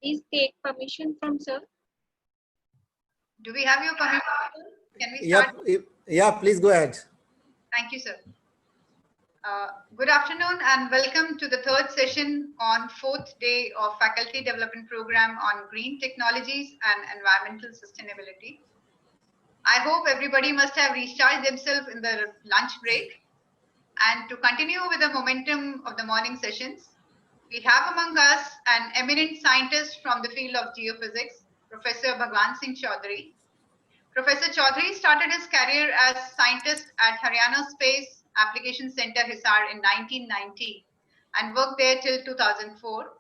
Please take permission from sir. Do we have your permission? Can we start? Yeah, please go ahead. Thank you, sir. Good afternoon and welcome to the third session on fourth day of Faculty Development Program on Green Technologies and Environmental Sustainability. I hope everybody must have recharged themselves in the lunch break. And to continue with the momentum of the morning sessions, we have among us an eminent scientist from the field of geophysics, Professor Bhagwan Singh Chaudhary. Professor Chaudhary started his career as scientist at Haryana Space Application Center, Hisar in 1990 and worked there till 2004.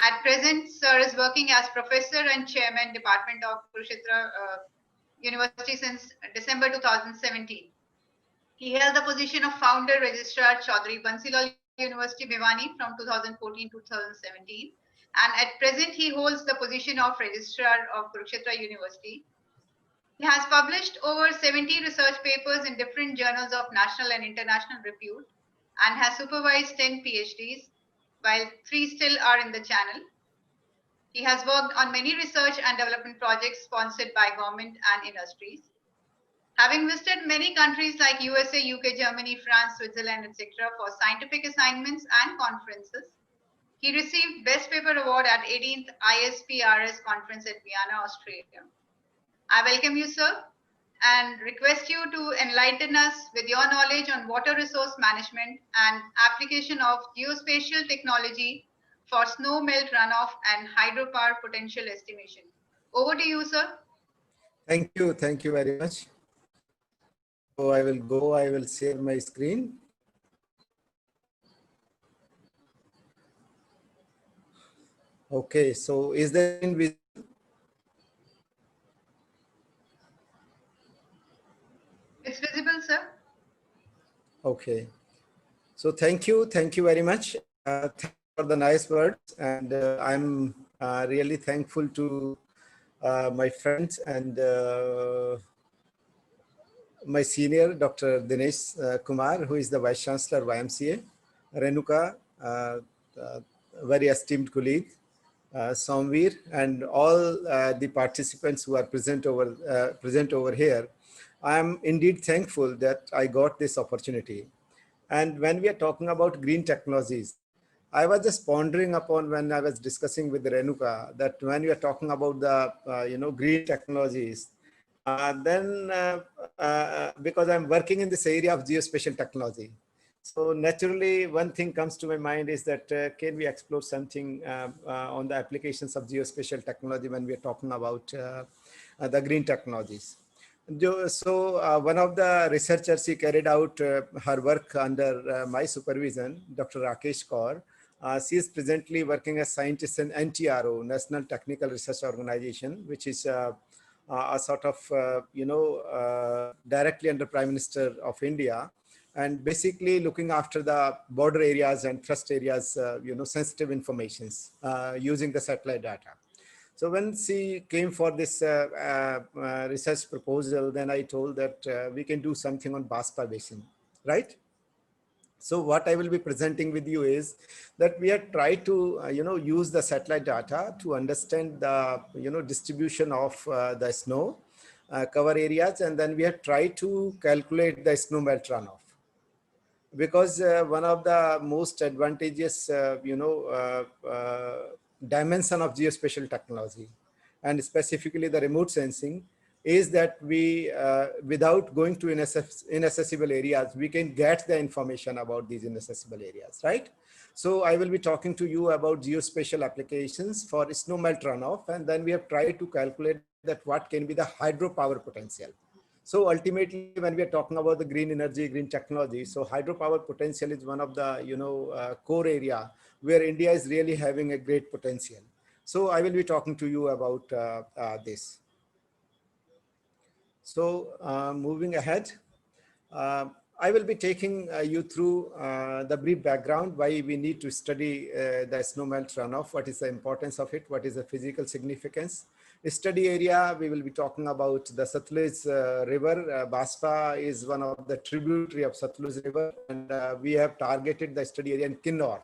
At present, sir is working as professor and chairman, Department of Kurukshetra University since December 2017. He held the position of founder, registrar, Chaudhary Bansilal University, Bhiwani from 2014 to 2017. And at present, he holds the position of registrar of Kurukshetra University. He has published over 70 research papers in different journals of national and international repute and has supervised 10 PhDs, while 3 still are in the channel. He has worked on many research and development projects sponsored by government and industries. Having visited many countries like USA, UK, Germany, France, Switzerland, etc. for scientific assignments and conferences, he received Best Paper Award at 18th ISPRS conference at Vienna, Australia. I welcome you, sir, and request you to enlighten us with your knowledge on water resource management and application of geospatial technology for snow melt runoff and hydropower potential estimation. Over to you, sir. Thank you very much. So I will share my screen. Okay, so is there in It's visible, sir. Okay. So thank you very much. Thank you for the nice words, and I'm really thankful to my friends and my senior, Dr. Dinesh Kumar, who is the Vice Chancellor YMCA, Renuka, very esteemed colleague, Somveer, and all the participants who are present over here. I am indeed thankful that I got this opportunity. And when we are talking about green technologies, I was just pondering upon when I was discussing with Renuka that when we are talking about the green technologies, because I'm working in this area of geospatial technology, so naturally one thing comes to my mind is that can we explore something on the applications of geospatial technology when we are talking about the green technologies. So one of the researchers, he carried out her work under my supervision, Dr. Rakesh Kaur. She is presently working as scientist in NTRO, National Technical Research Organization, which is a sort of, directly under Prime Minister of India, and basically looking after the border areas and trust areas, sensitive informations using the satellite data. So when she came for this research proposal, then I told that we can do something on Baspa Basin, right? So what I will be presenting with you is that we have tried to, use the satellite data to understand the, distribution of the snow cover areas, and then we have tried to calculate the snow melt runoff. Because one of the most advantageous, dimension of geospatial technology, and specifically the remote sensing, is that we, without going to inaccessible areas, we can get the information about these inaccessible areas, right? So I will be talking to you about geospatial applications for snow melt runoff, and then we have tried to calculate that what can be the hydropower potential. So ultimately, when we are talking about the green energy, green technology, so hydropower potential is one of the core area where India is really having a great potential. So I will be talking to you about this. So moving ahead, I will be taking you through the brief background, why we need to study the snow melt runoff, what is the importance of it, what is the physical significance. Study area, we will be talking about the Satluj River. Baspa is one of the tributary of Satluj River, and we have targeted the study area in Kinnaur.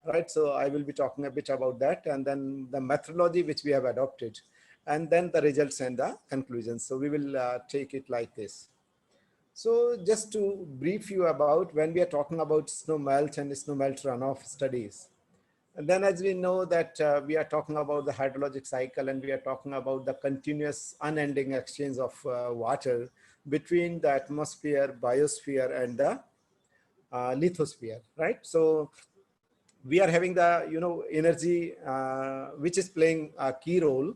right? So I will be talking a bit about that, and then the methodology which we have adopted, and then the results and the conclusions. So we will take it like this. So just to brief you about when we are talking about snow melt and snow melt runoff studies. And then as we know that we are talking about the hydrologic cycle, and we are talking about the continuous unending exchange of water between the atmosphere, biosphere, and the lithosphere, right? So we are having the, energy which is playing a key role,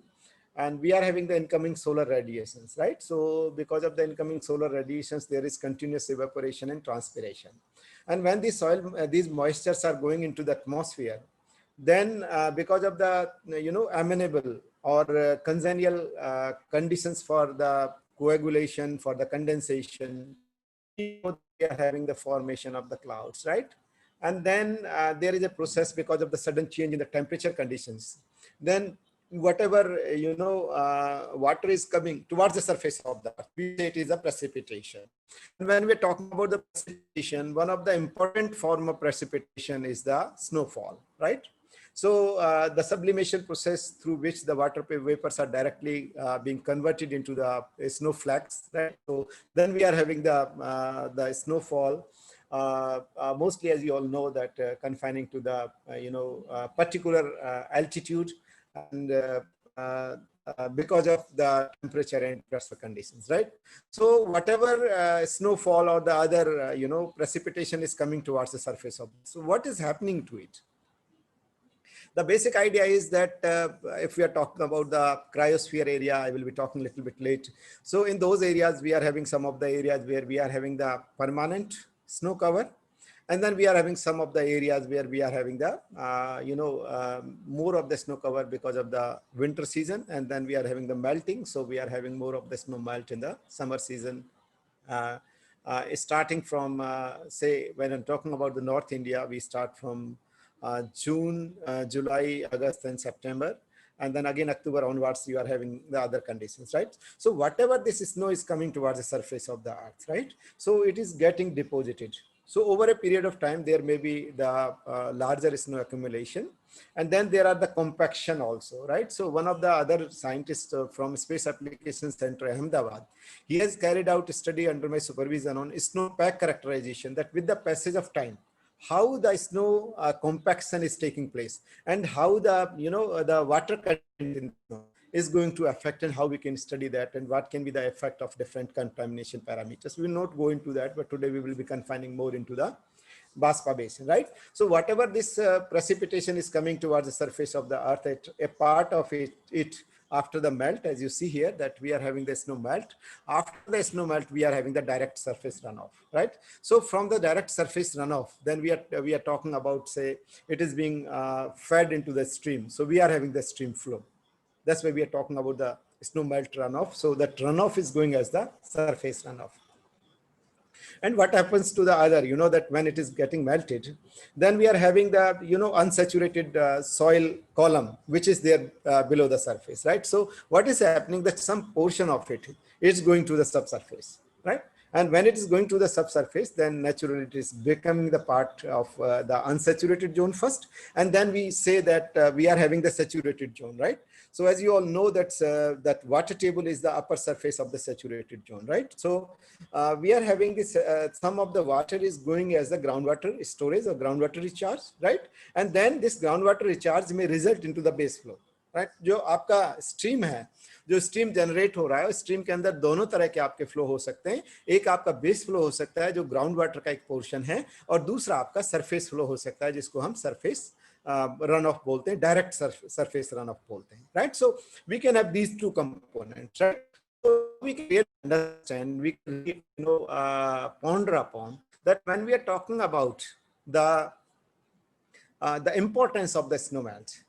and we are having the incoming solar radiations, right? So because of the incoming solar radiations, there is continuous evaporation and transpiration. And when the soil, these moistures are going into the atmosphere, then because of the, amenable or congenial conditions for the coagulation, for the condensation, we are having the formation of the clouds, right? And then there is a process because of the sudden change in the temperature conditions. Then whatever, water is coming towards the surface of the earth, we say it is a precipitation. And when we're talking about the precipitation, one of the important form of precipitation is the snowfall, right? So the sublimation process through which the water vapors are directly being converted into the snowflakes, right? So then we are having the snowfall, mostly, as you all know, that confining to the particular altitude, and because of the temperature and pressure conditions, right? So whatever snowfall or the other precipitation is coming towards the surface of it. So what is happening to it? The basic idea is that if we are talking about the cryosphere area, I will be talking a little bit late. So in those areas, we are having some of the areas where we are having the permanent snow cover. And then we are having some of the areas where we are having the, more of the snow cover because of the winter season. And then we are having the melting. So we are having more of the snow melt in the summer season. Starting from, say, when I'm talking about the North India, we start from June, July, August, and September. And then again, October onwards, you are having the other conditions, right? So whatever this snow is coming towards the surface of the earth, right? So it is getting deposited. So over a period of time, there may be the larger snow accumulation. And then there are the compaction also, right? So one of the other scientists from Space Applications Center, Ahmedabad, he has carried out a study under my supervision on snowpack characterization, that with the passage of time, how the snow compaction is taking place, and how the, the water content in snow is going to affect, and how we can study that, and what can be the effect of different contamination parameters. We will not go into that, but today we will be confining more into the Baspa Basin, right? So whatever this precipitation is coming towards the surface of the earth, a part of it after the melt, as you see here, that we are having the snow melt. After the snow melt, we are having the direct surface runoff, right? So from the direct surface runoff, then we are talking about, say, it is being fed into the stream. So we are having the stream flow. That's why we are talking about the snow melt runoff. So that runoff is going as the surface runoff. And what happens to the other, that when it is getting melted, then we are having the, unsaturated soil column, which is there below the surface, right? So what is happening, that some portion of it is going to the subsurface, right? And when it is going to the subsurface, then naturally it is becoming the part of the unsaturated zone first. And then we say that we are having the saturated zone, right? So as you all know, that water table is the upper surface of the saturated zone, right? So we are having this, some of the water is going as the groundwater storage or groundwater recharge, right? And then this groundwater recharge may result into the base flow, right? जो आपका stream है, जो stream generate हो रहा है, stream के अंदर दोनों तरह के आपके फ्लो हो सकते हैं. एक आपका बेस फ्लो हो सकता है जो ग्राउंड वाटर का एक पोर्शन है, और दूसरा आपका सरफेस फ्लो हो सकता है जिसको हम सरफेस रन ऑफ बोलते हैं, डायरेक्ट सरफेस रन ऑफ बोलते हैं, right? So we can have these two components, right? So we can really understand, we can ponder upon that when we are talking about the importance of the snow melt,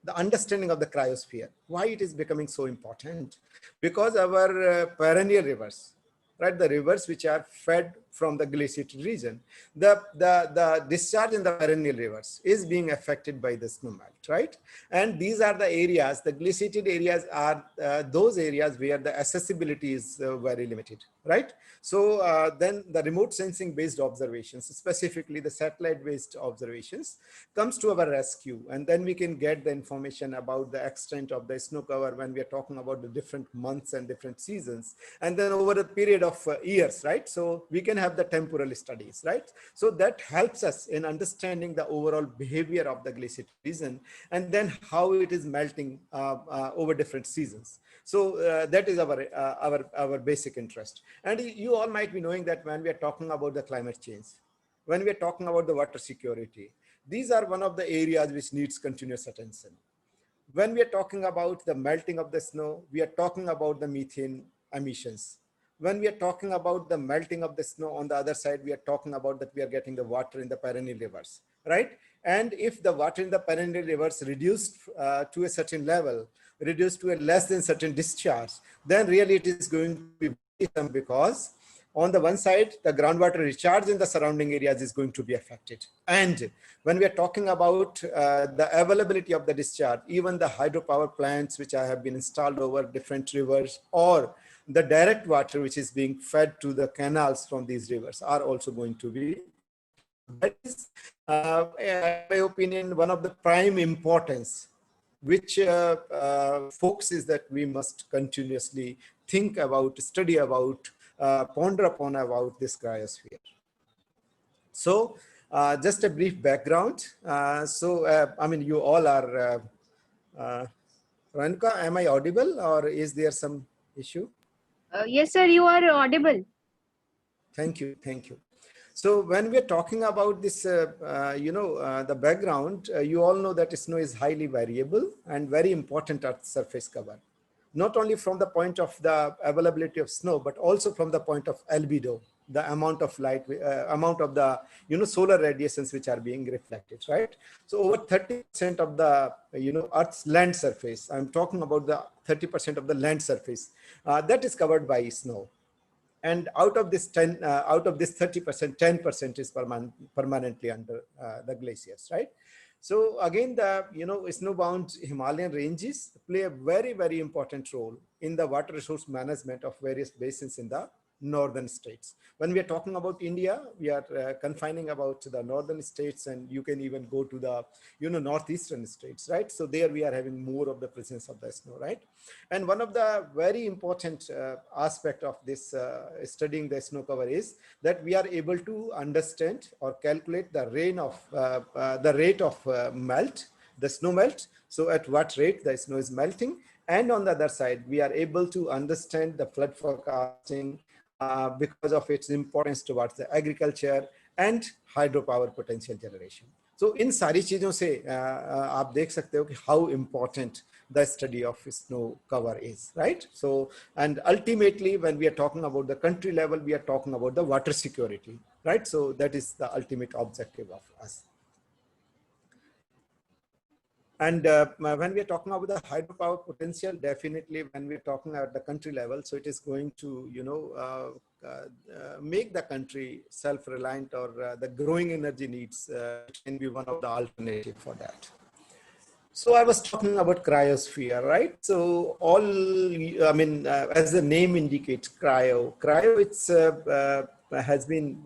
the understanding of the cryosphere, why it is becoming so important, because our perennial rivers, right, the rivers which are fed from the glaciated region, the discharge in the perennial rivers is being affected by the snow melt, right? And these are the areas, the glaciated areas are those areas where the accessibility is very limited, right? So then the remote sensing based observations, specifically the satellite based observations, comes to our rescue, and then we can get the information about the extent of the snow cover when we are talking about the different months and different seasons, and then over a period of years, right? So we can have the temporal studies, right? So that helps us in understanding the overall behavior of the glaciated region, and then how it is melting over different seasons. So that is our basic interest. And you all might be knowing that when we are talking about the climate change, when we are talking about the water security, these are one of the areas which needs continuous attention. When we are talking about the melting of the snow, we are talking about the methane emissions. When we are talking about the melting of the snow, on the other side, we are talking about that we are getting the water in the perennial rivers, right? And if the water in the perennial rivers reduced to a certain level, reduced to a less than certain discharge, then really it is going to be worrisome, because on the one side, the groundwater recharge in the surrounding areas is going to be affected. And when we are talking about the availability of the discharge, even the hydropower plants which have been installed over different rivers, or the direct water which is being fed to the canals from these rivers, are also going to be. That is, in my opinion, one of the prime importance which folks is that we must continuously think about, study about, ponder upon about this cryosphere. So just a brief background. I mean, you all are, Ranuka, am I audible, or is there some issue? Yes, sir, you are audible. Thank you, thank you. So when we're talking about this, the background, you all know that snow is highly variable and very important at surface cover, not only from the point of the availability of snow, but also from the point of albedo, the amount of light, amount of the, solar radiations which are being reflected, right? So over 30% of the, Earth's land surface, I'm talking about the 30% of the land surface, that is covered by snow. And out of this 30%, 10% is permanently under the glaciers, right? So again, the snowbound Himalayan ranges play a very, very important role in the water resource management of various basins in the northern states. When we are talking about India, we are confining about the northern states, and you can even go to the northeastern states, right? So there we are having more of the presence of the snow, right? And one of the very important aspect of this studying the snow cover is that we are able to understand or calculate the rate of melt, the snow melt. So at what rate the snow is melting. And on the other side, we are able to understand the flood forecasting because of its importance towards the agriculture and hydropower potential generation. So in सारी चीजों से आप देख सकते हो कि how important the study of snow cover is, right? So, and ultimately, when we are talking about the country level, we are talking about the water security, right? So that is the ultimate objective of us. And when we are talking about the hydropower potential, definitely when we're talking at the country level, so it is going to, make the country self-reliant, or the growing energy needs can be one of the alternatives for that. So I was talking about cryosphere, right? So as the name indicates, cryo, it's has been,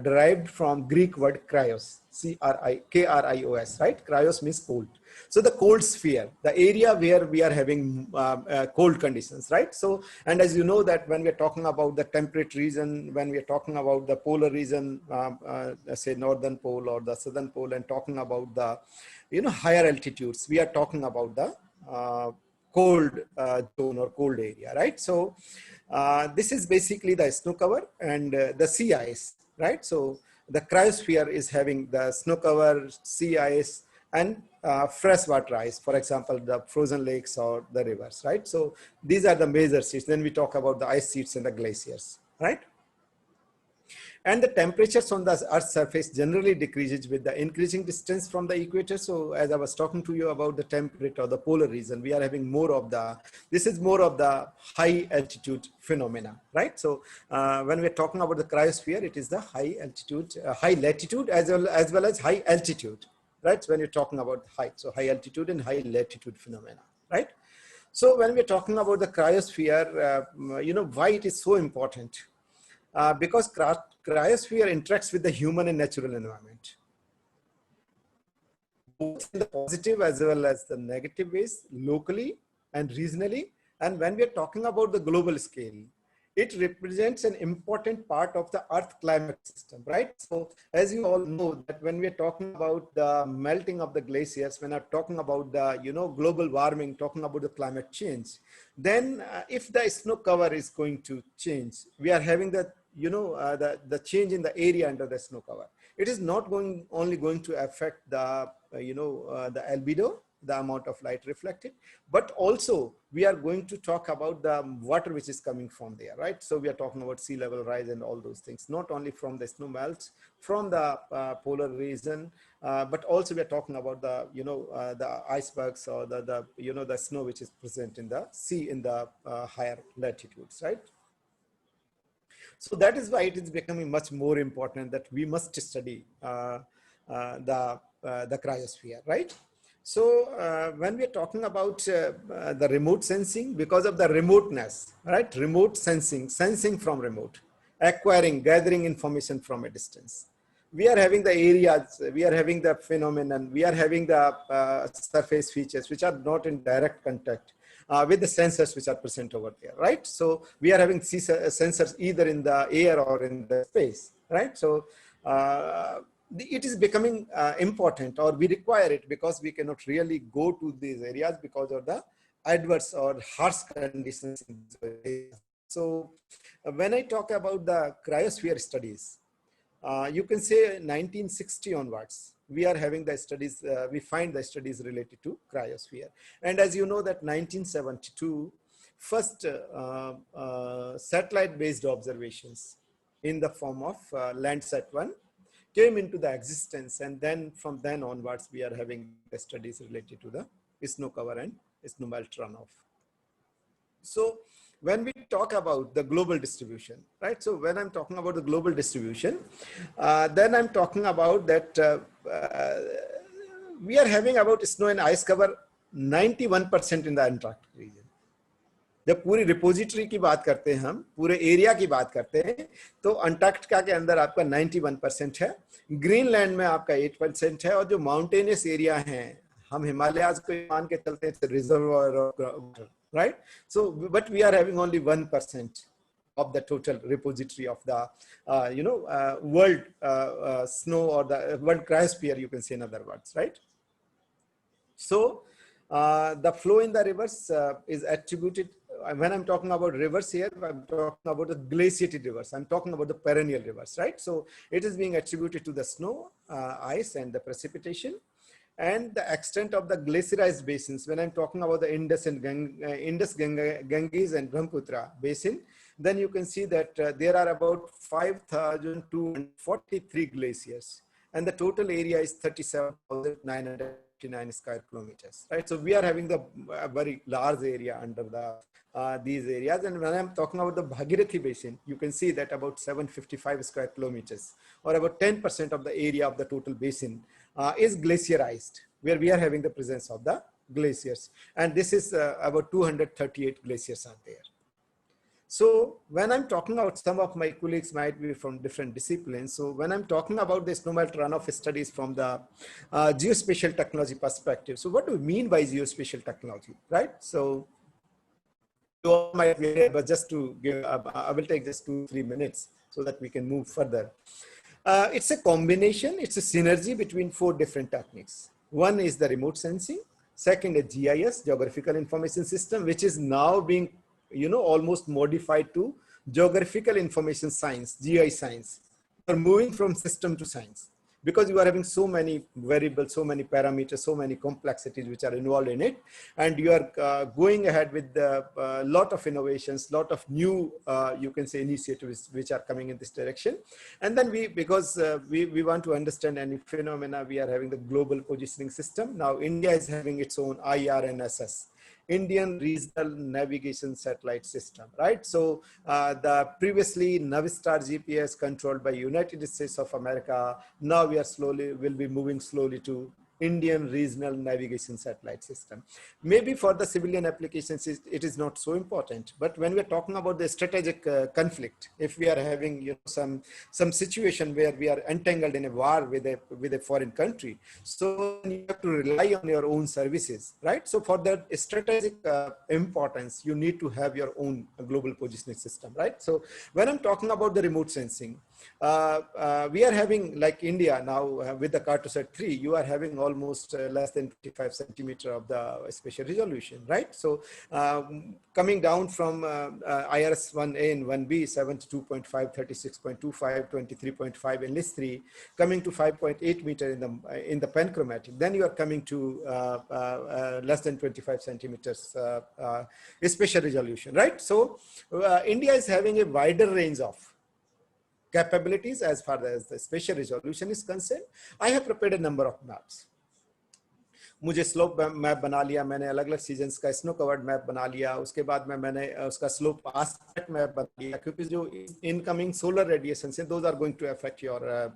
derived from Greek word cryos, K-R-I-O-S, right? Cryos means cold. So the cold sphere, the area where we are having cold conditions, right? So, and as you know that when we're talking about the temperate region, when we're talking about the polar region, say northern pole or the southern pole, and talking about the, higher altitudes, we are talking about the cold zone or cold area, right? So this is basically the snow cover and the sea ice, right? So the cryosphere is having the snow cover, sea ice, and freshwater ice, for example, the frozen lakes or the rivers, right? So these are the major sheets. Then we talk about the ice sheets and the glaciers, right? And the temperatures on the Earth's surface generally decreases with the increasing distance from the equator. So as I was talking to you about the temperate or the polar region, we are having more of the, this is more of the high altitude phenomena, right? So when we're talking about the cryosphere, it is the high altitude, high latitude as well as high altitude, right? So when you're talking about height, so high altitude and high latitude phenomena, right? So when we're talking about the cryosphere, why it is so important? Because cryosphere interacts with the human and natural environment, both in the positive as well as the negative ways, locally and regionally. And when we're talking about the global scale, it represents an important part of the Earth climate system, right? So as you all know that when we're talking about the melting of the glaciers, when I'm talking about the, global warming, talking about the climate change, then if the snow cover is going to change, we are having the, the change in the area under the snow cover. It is not only going to affect the, the albedo, the amount of light reflected, but also we are going to talk about the water which is coming from there, right? So we are talking about sea level rise and all those things, not only from the snow melts, from the polar region, but also we are talking about the, the icebergs or the snow which is present in the sea in the higher latitudes, right? So that is why it is becoming much more important that we must study the cryosphere, right? So when we are talking about the remote sensing, because of the remoteness, right? Remote sensing from remote, acquiring, gathering information from a distance. We are having the areas, we are having the phenomenon, we are having the surface features which are not in direct contact with the sensors which are present over there, right? So we are having sensors either in the air or in the space, right? So it is becoming important, or we require it, because we cannot really go to these areas because of the adverse or harsh conditions in these areas. So when I talk about the cryosphere studies, you can say 1960 onwards, we are having the studies, we find the studies related to cryosphere. And as you know that 1972, first satellite-based observations in the form of Landsat 1 came into the existence. And then from then onwards, we are having the studies related to the snow cover and snow melt runoff. So when we talk about the global distribution, right? So when I'm talking about the global distribution, then I'm talking about that we are having about snow and ice cover 91% in the Antarctic region. जब पूरी repository की बात करते हैं, हम पूरे area की बात करते हैं, तो अंटार्कटिका के अंदर आपका 91% है, ग्रीनलैंड में आपका 8% है, और जो माउंटेनियस एरिया हैं, हम हिमालयाज को मान के चलते हैं reservoir, right? So but we are having only 1% of the total repository of the world snow, or the world cryosphere, you can say in other words, right? So the flow in the rivers is attributed, when I'm talking about rivers here, I'm talking about the glaciated rivers, I'm talking about the perennial rivers, right? So it is being attributed to the snow, ice, and the precipitation. And the extent of the glaciarized basins, when I'm talking about the Indus, Ganges, and Brahmaputra basin, then you can see that there are about 5,243 glaciers, and the total area is 37,959 square kilometers, right? So we are having the very large area under the these areas. And when I'm talking about the Bhagirathi basin, you can see that about 755 square kilometers, or about 10% of the area of the total basin is glaciarized, where we are having the presence of the glaciers. And this is about 238 glaciers are there. So when I'm talking about, some of my colleagues might be from different disciplines. So when I'm talking about the snow melt runoff studies from the geospatial technology perspective, so what do we mean by geospatial technology, right? So you all might be here, but just to give, I will take just 2-3 minutes so that we can move further. It's a combination, it's a synergy between 4 different techniques. One is the remote sensing. Second is GIS, Geographical Information System, which is now being, almost modified to Geographical Information Science, GI science. We're moving from system to science. because you are having so many variables, so many parameters, so many complexities which are involved in it, and you are going ahead with a lot of innovations, lot of new, you can say, initiatives which are coming in this direction. And then because we want to understand any phenomena, we are having the global positioning system. Now India is having its own IRNSS, Indian Regional Navigation Satellite System, right? So the previously Navistar GPS controlled by United States of America, now we are will be moving slowly to Indian Regional Navigation Satellite System. Maybe for the civilian applications, it is not so important, but when we are talking about the strategic conflict, if we are having, you know, some situation where we are entangled in a war with a foreign country, so you have to rely on your own services, right? So for that strategic importance, you need to have your own global positioning system, right? So when I'm talking about the remote sensing, we are having, like India now with the Cartosat 3, you are having almost less than 25 centimeter of the spatial resolution, right? So coming down from IRS 1A and 1B, 72.5, 36.25, 23.5 in list 3, coming to 5.8 meter in the panchromatic, then you are coming to less than 25 centimeters spatial resolution, right? So India is having a wider range of capabilities as far as the spatial resolution is concerned. I have prepared a number of maps. मुझे slope map बना लिया मैंने, अलग अलग seasons का snow covered map बना लिया, उसके बाद मैंने उसका स्लोप आस्पेक्ट मैप बना लिया, क्योंकि जो इनकमिंग सोलर रेडिएशन से those are going to affect your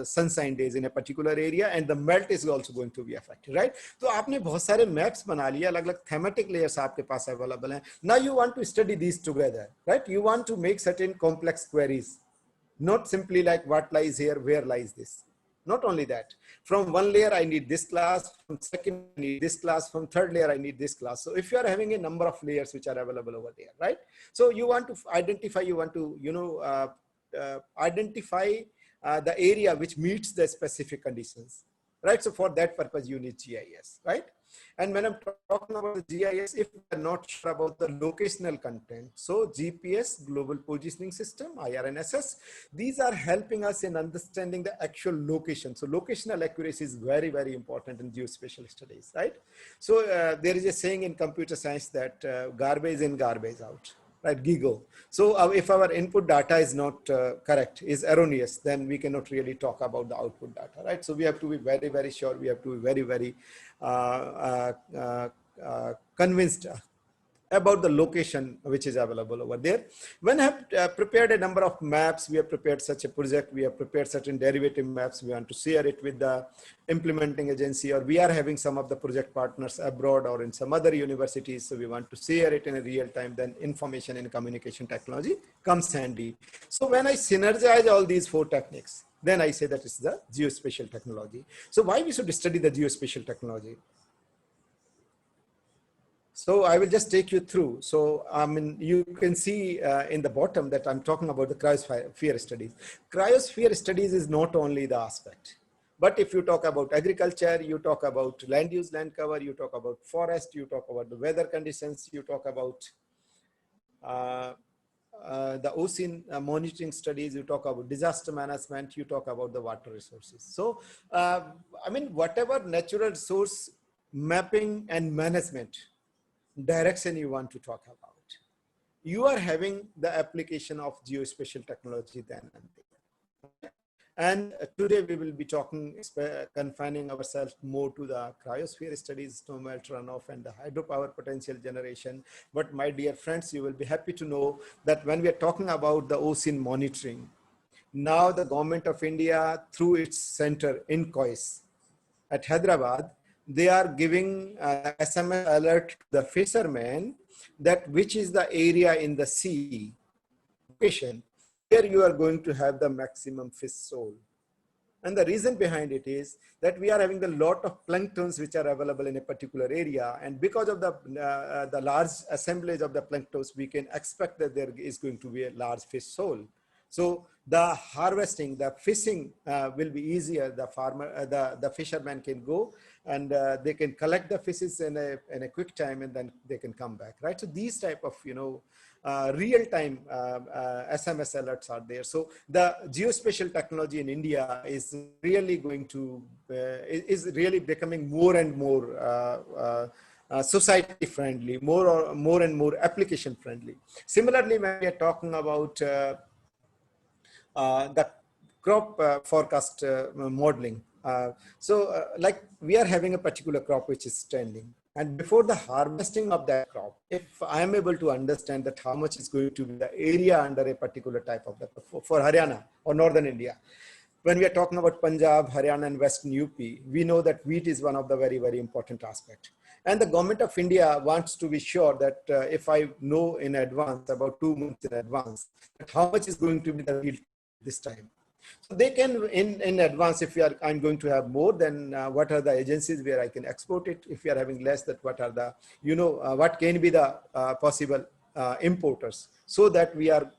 sunshine days in a particular area, and the melt is also going to be affected, right? तो आपने बहुत सारे maps बना लिए, अलग अलग thematic layers आपके पास available हैं. Now you want to study these together, right? You want to make certain complex queries, not simply like what lies here, where lies this. Not only that, from one layer I need this class, from second I need this class, from third layer I need this class. So if you are having a number of layers which are available over there, right? So you want to identify, you want to, you know, identify the area which meets the specific conditions, right? So for that purpose you need GIS, right? And when I'm talking about the GIS, if we are not sure about the locational content, so GPS, Global Positioning System, IRNSS, these are helping us in understanding the actual location. So locational accuracy is very, very important in geospatial studies, right? So there is a saying in computer science that garbage in, garbage out, right? GIGO. So if our input data is not correct, is erroneous, then we cannot really talk about the output data, right? So we have to be very, very sure. We have to be very, very convinced about the location which is available over there. When I have prepared a number of maps, we have prepared such a project, we have prepared certain derivative maps, we want to share it with the implementing agency, or we are having some of the project partners abroad or in some other universities, so we want to share it in a real time, then information and communication technology comes handy. So when I synergize all these four techniques, then I say that it's the geospatial technology. So why we should study the geospatial technology? So I will just take you through. So I mean, you can see in the bottom that I'm talking about the cryosphere studies. Cryosphere studies is not only the aspect, but if you talk about agriculture, you talk about land use, land cover, you talk about forest, you talk about the weather conditions, you talk about the ocean monitoring studies, you talk about disaster management, you talk about the water resources. So, I mean, whatever natural resource mapping and management direction you want to talk about, you are having the application of geospatial technology then and there. And today we will be talking, confining ourselves more to the cryosphere studies, snowmelt, runoff, and the hydropower potential generation. But my dear friends, you will be happy to know that when we are talking about the ocean monitoring, now the government of India, through its center in COIS at Hyderabad, they are giving SMS alert to the fishermen that which is the area in the sea location where you are going to have the maximum fish sold. And the reason behind it is that we are having a lot of planktons which are available in a particular area, and because of the large assemblage of the planktons, we can expect that there is going to be a large fish sold. So the harvesting, the fishing will be easier. The farmer, the fisherman can go and they can collect the fishes in a quick time, and then they can come back, right? So these type of, real-time SMS alerts are there. So the geospatial technology in India is really going to, is really becoming more and more society friendly, more and more application friendly. Similarly, when we are talking about the crop forecast modeling. Like we are having a particular crop which is trending, and before the harvesting of that crop, if I am able to understand that how much is going to be the area under a particular type of the, for Haryana or northern India, when we are talking about Punjab, Haryana, and Western UP, we know that wheat is one of the very, very important aspects. And the government of India wants to be sure that if I know in advance, about 2 months in advance, that how much is going to be the yield this time. So they can, in advance, if I'm going to have more, then what are the agencies where I can export it? If we are having less, that what are the, what can be the possible importers, so that we are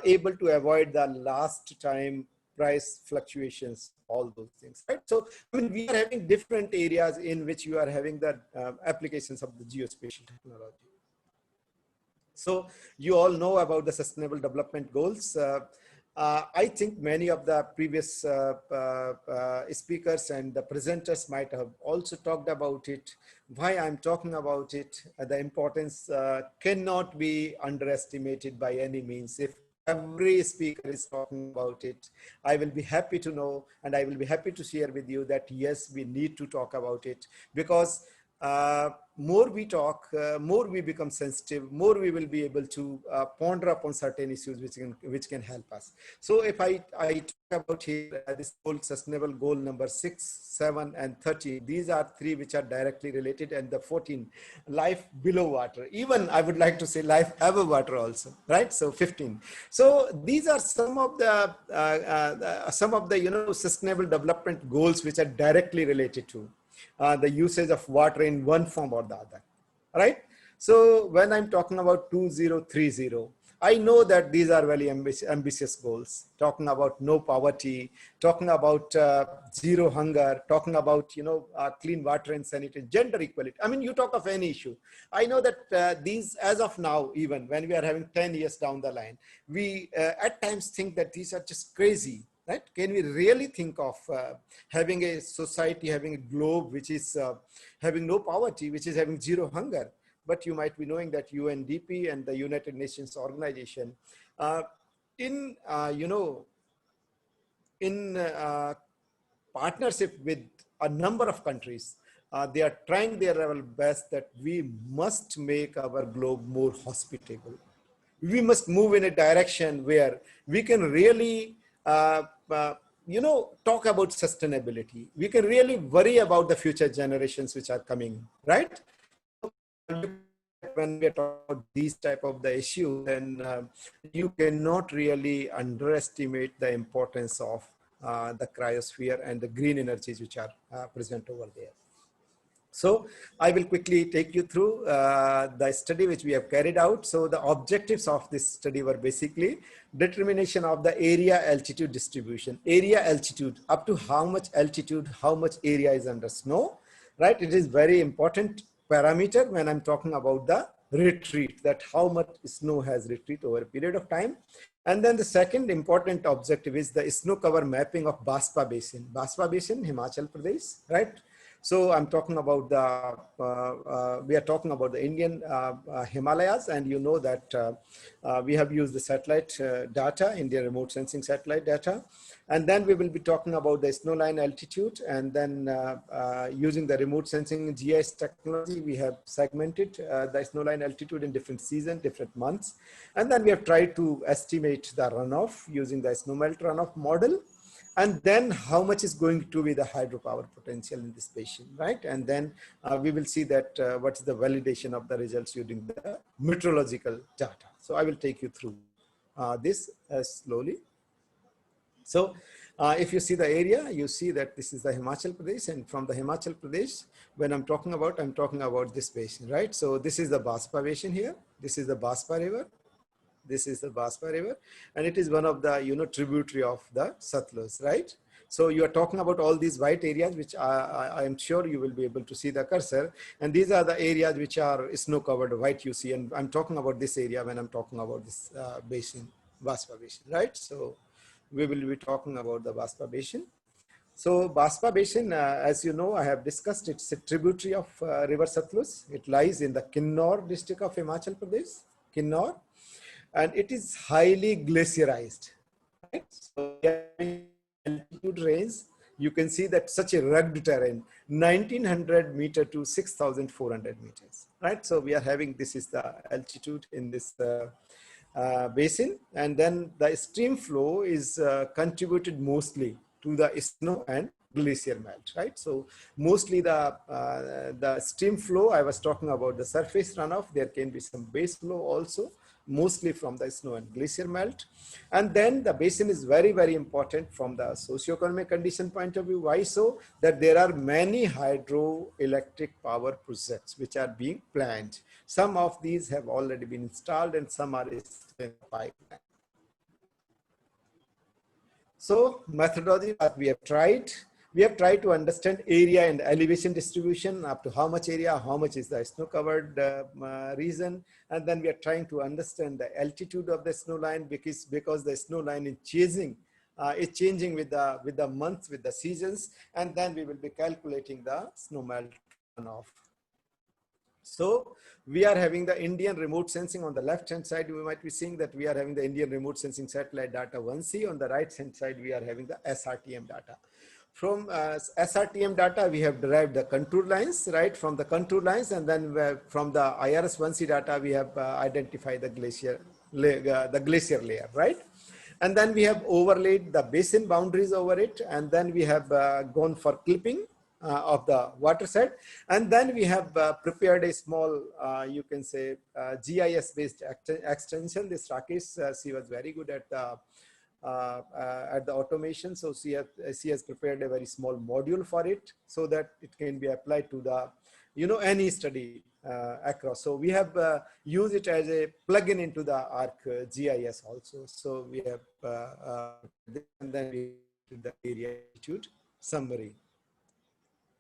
able to avoid the last time price fluctuations, all those things, right? So, I mean, we are having different areas in which you are having the applications of the geospatial technology. So you all know about the Sustainable Development Goals. I think many of the previous speakers and the presenters might have also talked about it. Why I'm talking about it, the importance cannot be underestimated by any means. If every speaker is talking about it, I will be happy to know, and I will be happy to share with you that yes, we need to talk about it, because more we talk, more we become sensitive, more we will be able to ponder upon certain issues which can help us. So if I talk about here this whole sustainable goal number 6, 7, and 13, these are 3 which are directly related, and the 14, life below water. Even I would like to say life above water also, right? So 15. So these are some of the sustainable development goals which are directly related to the usage of water in one form or the other, right? So when I'm talking about 2030, I know that these are very ambitious goals, talking about no poverty, talking about zero hunger, talking about, clean water and sanitation, gender equality. I mean, you talk of any issue. I know that these, as of now, even when we are having 10 years down the line, we at times think that these are just crazy. Right? Can we really think of having a society, having a globe which is having no poverty, which is having zero hunger? But you might be knowing that UNDP and the United Nations organization, in partnership with a number of countries, they are trying their level best that we must make our globe more hospitable. We must move in a direction where we can really talk about sustainability. We can really worry about the future generations which are coming, right? When we talk about these type of the issue, then you cannot really underestimate the importance of the cryosphere and the green energies which are present over there. So I will quickly take you through the study which we have carried out. So the objectives of this study were basically determination of the area altitude distribution. Area altitude, up to how much altitude, how much area is under snow, right? It is very important parameter when I'm talking about the retreat, that how much snow has retreat over a period of time. And then the second important objective is the snow cover mapping of Baspa Basin. Baspa Basin, Himachal Pradesh, right? So I'm talking about we are talking about the Indian Himalayas, and you know that we have used the satellite data, Indian remote sensing satellite data. And then we will be talking about the snowline altitude, and then using the remote sensing GIS technology, we have segmented the snowline altitude in different seasons, different months. And then we have tried to estimate the runoff using the snowmelt runoff model. And then how much is going to be the hydropower potential in this basin, right? And then we will see that what is the validation of the results using the meteorological data. So I will take you through this slowly. So if you see the area, you see that this is the Himachal Pradesh, and from the Himachal Pradesh, when I'm talking about this basin, right? So this is the Baspa Basin here. This is the Baspa River. This is the Baspa River, and it is one of the tributary of the Satluj, right? So you are talking about all these white areas, which I am sure you will be able to see the cursor. And these are the areas which are snow covered white you see. And I'm talking about this area when I'm talking about this basin, Baspa Basin, right? So we will be talking about the Baspa Basin. So Baspa Basin, as you know, I have discussed, it's a tributary of river Satluj. It lies in the Kinnaur district of Himachal Pradesh, Kinnaur, and it is highly glaciarized, right? So altitude range, you can see that such a rugged terrain, 1900 meter to 6400 meters, right? So we are having, this is the altitude in this basin, and then the stream flow is contributed mostly to the snow and glacier melt, right? So mostly the stream flow, I was talking about the surface runoff, there can be some base flow also, mostly from the snow and glacier melt. And then the basin is very, very important from the socio-economic condition point of view. Why so? That there are many hydroelectric power projects which are being planned. Some of these have already been installed and some are in the pipeline. So methodology that we have tried to understand area and elevation distribution up to how much area, how much is the snow covered region. And then we are trying to understand the altitude of the snow line, because the snow line is changing with the months, with the seasons. And then we will be calculating the snow melt runoff. So we are having the Indian remote sensing on the left hand side. We might be seeing that we are having the Indian remote sensing satellite data 1C. On the right hand side, we are having the SRTM data. From SRTM data, we have derived the contour lines, right? From the contour lines, and then from the IRS-1C data, we have identified the glacier layer, right? And then we have overlaid the basin boundaries over it, and then we have gone for clipping of the watershed, and then we have prepared a small, you can say, GIS-based extension. This Rakesh, she was very good at the automation, so she has prepared a very small module for it, so that it can be applied to the, any study across. So we have used it as a plugin into the ARC GIS also. So we have and then we did the area altitude summary.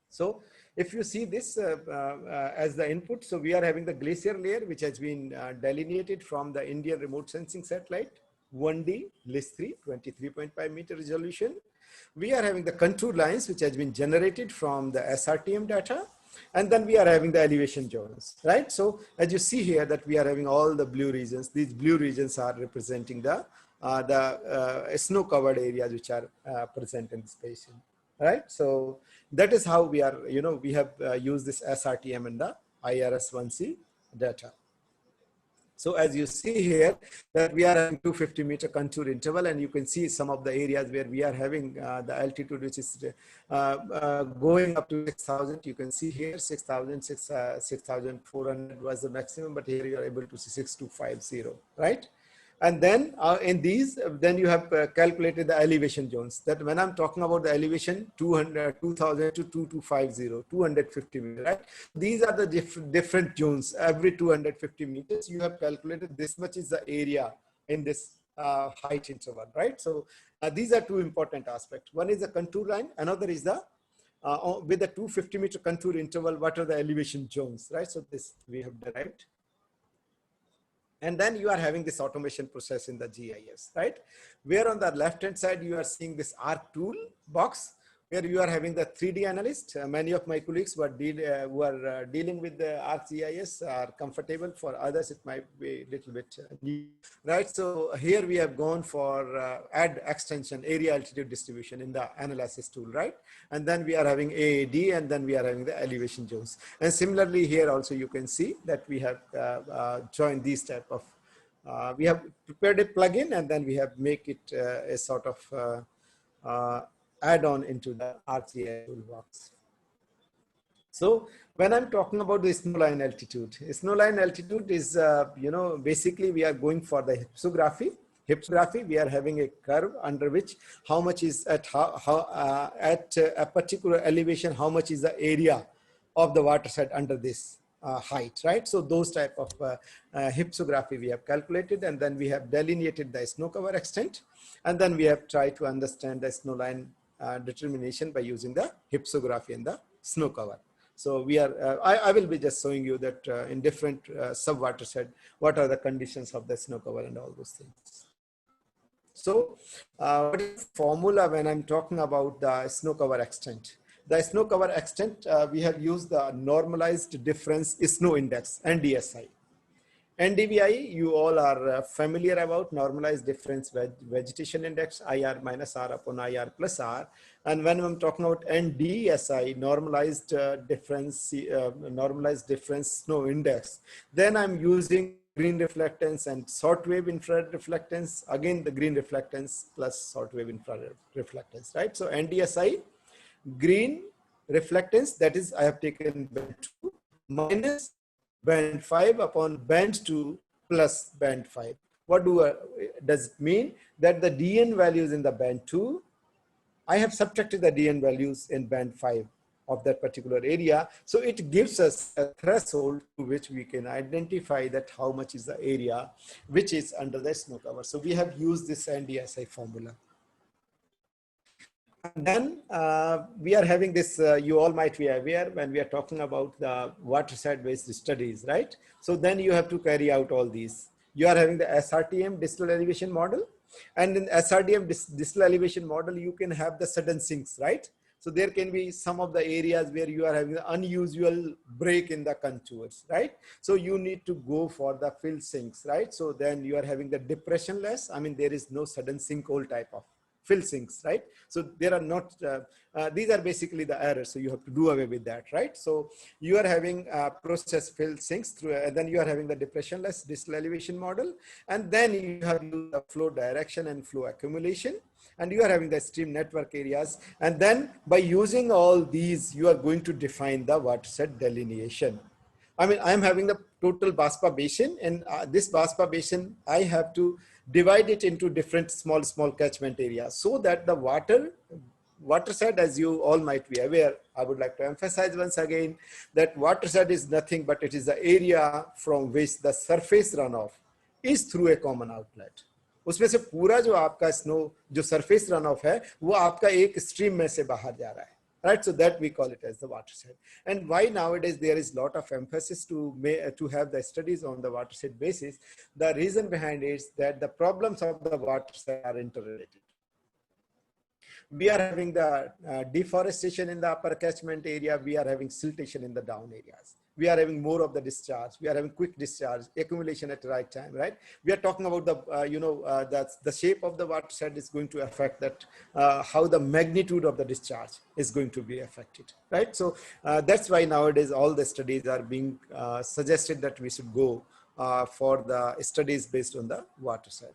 So if you see this as the input, so we are having the glacier layer, which has been delineated from the Indian remote sensing satellite 1D LIS3 23.5 meter resolution. We are having the contour lines, which has been generated from the SRTM data. And then we are having the elevation zones, right? So as you see here that we are having all the blue regions. These blue regions are representing the snow covered areas which are present in this basin, right? So that is how we are, we have used this SRTM and the IRS-1C data. So as you see here that we are having 250 meter contour interval, and you can see some of the areas where we are having the altitude, which is going up to 6,000. You can see here 6,000, 6,400 was the maximum, but here you are able to see 6,250, right? And then in these, then you have calculated the elevation zones. That when I'm talking about the elevation, 2,000 to 2,250, 250 meters, right? These are the different zones. Every 250 meters, you have calculated this much is the area in this height interval, right? So these are two important aspects. One is the contour line. Another is the with the 250 meter contour interval, what are the elevation zones, right? So this we have derived. And then you are having this automation process in the GIS, right? Where on the left-hand side, you are seeing this ARC tool box, where you are having the 3D analyst. Many of my colleagues who are dealing with the ARC GIS are comfortable. For others, it might be a little bit new, right? So here we have gone for add extension, area altitude distribution in the analysis tool, right? And then we are having AAD, and then we are having the elevation zones. And similarly here also you can see that we have joined these type of, we have prepared a plugin, and then we have make it a sort of add-on into the RGI toolbox. So when I'm talking about the snowline altitude is, basically we are going for the hypsography. We are having a curve under which how much is at at a particular elevation, how much is the area of the watershed under this height, right? So those type of hypsography we have calculated, and then we have delineated the snow cover extent, and then we have tried to understand the snowline determination by using the hypsography and the snow cover. So we are, I will be just showing you that in different sub-watershed, what are the conditions of the snow cover and all those things. So what is the formula when I'm talking about the snow cover extent? The snow cover extent, we have used the normalized difference snow index, NDSI. NDVI, you all are familiar about normalized difference vegetation index, IR minus R upon IR plus R. And when I'm talking about NDSI, normalized difference snow index, then I'm using green reflectance and short wave infrared reflectance, again the green reflectance plus short wave infrared reflectance, right? So NDSI, green reflectance, that is I have taken band 2 minus band 5 upon band 2 plus band 5. What does it mean? That the DN values in the band 2, I have subtracted the DN values in band 5 of that particular area. So it gives us a threshold to which we can identify that how much is the area which is under the snow cover. So we have used this NDSI formula. And then we are having this, you all might be aware when we are talking about the watershed-based studies, right? So then you have to carry out all these. You are having the SRTM, distal elevation model. And in SRTM, distal elevation model, you can have the sudden sinks, right? So there can be some of the areas where you are having unusual break in the contours, right? So you need to go for the fill sinks, right? So then you are having the depressionless. I mean, there is no sudden sinkhole type of fill sinks, right? So there are not, these are basically the errors. So you have to do away with that, right? So you are having process fill sinks through, and then you are having the depressionless distal elevation model. And then you have the flow direction and flow accumulation. And you are having the stream network areas. And then by using all these, you are going to define the watershed delineation. I mean, I'm having the total Baspa basin, and this Baspa basin, I have to divide it into different small catchment areas so that the watershed, as you all might be aware, I would like to emphasize once again that watershed is nothing but it is the area from which the surface runoff is through a common outlet. उसमें से पूरा जो आपका snow जो surface run of है वो आपका एक स्ट्रीम में से बाहर जा रहा है, right? So that we call it as the watershed. And why nowadays there is a lot of emphasis to have the studies on the watershed basis. The reason behind it is that the problems of the watershed are interrelated. We are having the deforestation in the upper catchment area. We are having siltation in the down areas. We are having more of the discharge. We are having quick discharge, accumulation at the right time, right? We are talking about the, the shape of the watershed is going to affect that, how the magnitude of the discharge is going to be affected, right? So that's why nowadays all the studies are being suggested that we should go for the studies based on the watershed.